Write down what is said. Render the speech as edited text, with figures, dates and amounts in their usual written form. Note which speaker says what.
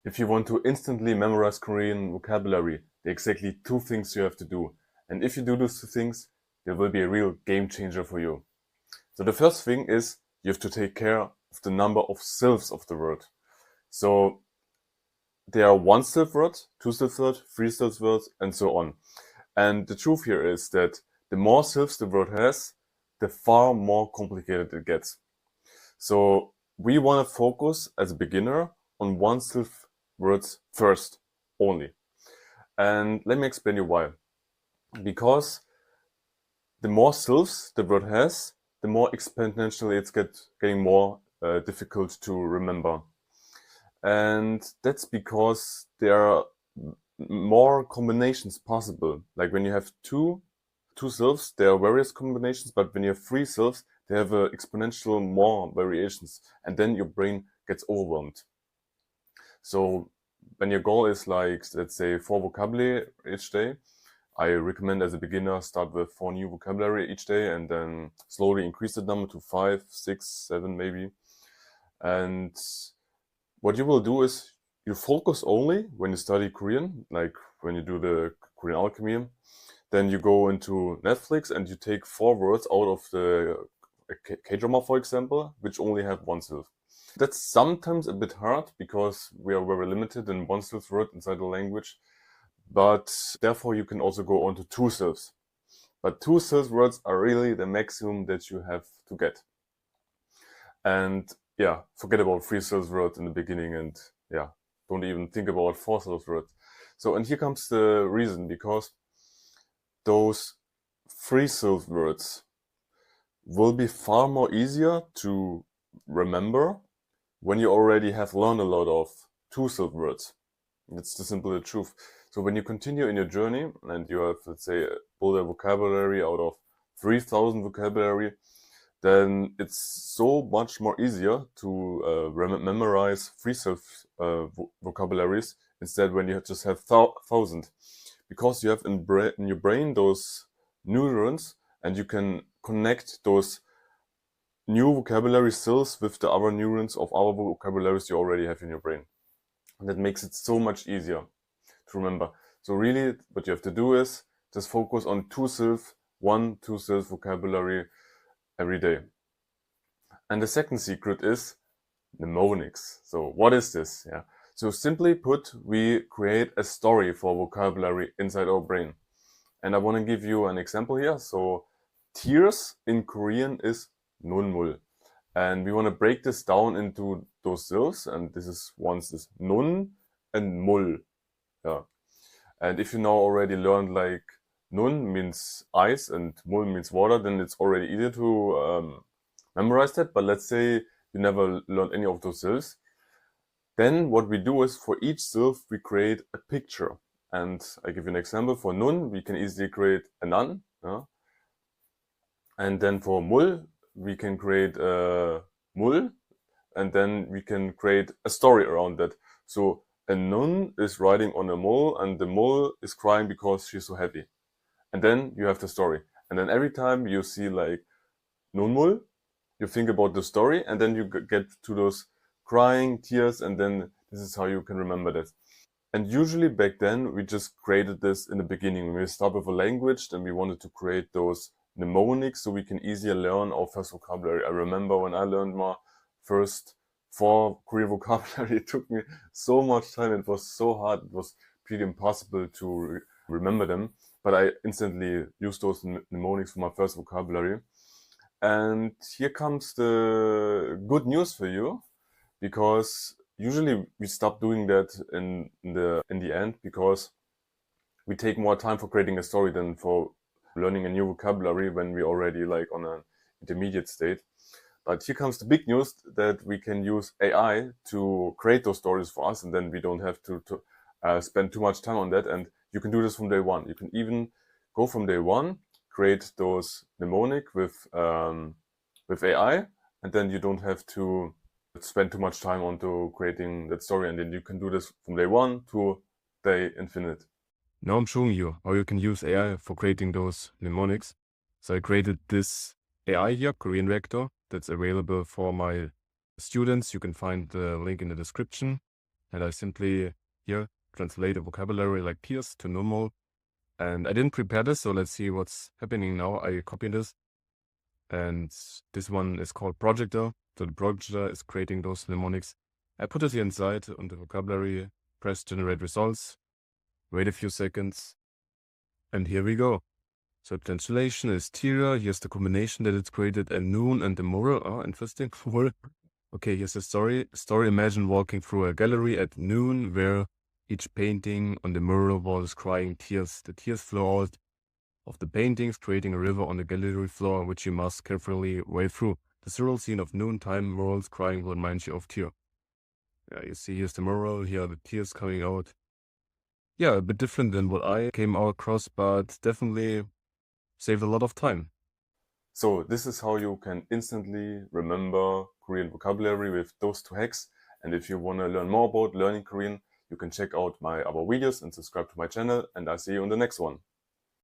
Speaker 1: If you want to instantly memorize Korean vocabulary, there are exactly two things you have to do. And if you do those two things, there will be a real game changer for you. So the first thing is you have to take care of the number of syllables of the word. So there are one syllable words, two syllable words, three syllable words, and so on. And the truth here is that the more syllables the word has, the far more complicated it gets. So we want to focus as a beginner on one syllable words first only. And let me explain you why. Because the more syllables the word has, the more exponentially it's getting more difficult to remember. And that's because there are more combinations possible. Like when you have two syllables, there are various combinations, but when you have three syllables, they have exponential more variations, and then your brain gets overwhelmed. So when your goal is like, let's say, 4 vocabulary each day, I recommend as a beginner start with 4 new vocabulary each day and then slowly increase the number to 5, 6, 7 maybe. And what you will do is you focus only when you study Korean, like when you do the Korean alchemy. Then you go into Netflix and you take 4 words out of the K-drama, for example, which only have one syllable. That's sometimes a bit hard because we are very limited in one syllable word inside the language. But therefore you can also go on to 2 syllables. But 2 syllable words are really the maximum that you have to get. And yeah, forget about 3 syllable words in the beginning and yeah, don't even think about 4 syllable words. So, and here comes the reason, because those 3 syllable words will be far more easier to remember when you already have learned a lot of 2 syllable words. It's the simple truth. So when you continue in your journey and you have, let's say, build a vocabulary out of 3,000 vocabulary, then it's so much more easier to memorize 3 vocabularies instead when you just have 1,000. Because you have in your brain those neurons and you can connect those new vocabulary skills with the other neurons of other vocabularies you already have in your brain. And that makes it so much easier to remember. So really what you have to do is just focus on 2 syllables, 1, 2 syllables vocabulary every day. And the second secret is mnemonics. So what is this? Yeah. So simply put, we create a story for vocabulary inside our brain. And I want to give you an example here. So tears in Korean is nunmul. And we want to break this down into those syllables. And this is nun and mul. Yeah. And if you now already learned like nun means ice and mul means water, then it's already easier to memorize that. But let's say you never learned any of those syllables. Then what we do is for each syllable we create a picture. And I give you an example. For nun, we can easily create a nun. Yeah? And then for mul, we can create a mul. And then we can create a story around that. So a nun is riding on a mole and the mole is crying because she's so happy. And then you have the story. And then every time you see like nun mul, you think about the story and then you get to those crying tears, and then this is how you can remember that. And usually back then we just created this in the beginning. When we start with a language, then we wanted to create those mnemonics so we can easier learn our first vocabulary. I remember when I learned my first 4 Korean vocabulary, it took me so much time. It was so hard. It was pretty impossible to remember them. But I instantly used those mnemonics for my first vocabulary. And here comes the good news for you, because usually we stop doing that in the end because we take more time for creating a story than for learning a new vocabulary when we already like on an intermediate state. But here comes the big news, that we can use AI to create those stories for us, and then we don't have to spend too much time on that. And you can do this from day one. You can even go from day one, create those mnemonic with AI, and then you don't have to spend too much time onto creating that story, and then you can do this from day one to day infinite.
Speaker 2: Now I'm showing you how you can use AI for creating those mnemonics. So I created this AI here, Korean Vector, that's available for my students. You can find the link in the description. and I simply here translate a vocabulary like tears to normal. And I didn't prepare this, so let's see what's happening now. I copy this, and this one is called projector. So the projector is creating those mnemonics. I put it here inside on the vocabulary, press generate results, wait a few seconds, and here we go. So translation is tear. Here's the combination that it's created at noon and the moral. Oh, interesting. Okay, here's the story. Story, imagine walking through a gallery at noon where each painting on the mural wall is crying tears. The tears flow out of the paintings, creating a river on the gallery floor, which you must carefully wade through. The surreal scene of noontime murals crying will remind you of tear. Yeah, you see, here's the mural. Here are the tears coming out. Yeah, a bit different than what I came across, but definitely saved a lot of time.
Speaker 1: So this is how you can instantly remember Korean vocabulary with those 2 hacks. And if you want to learn more about learning Korean, you can check out my other videos and subscribe to my channel, and I'll see you in the next one.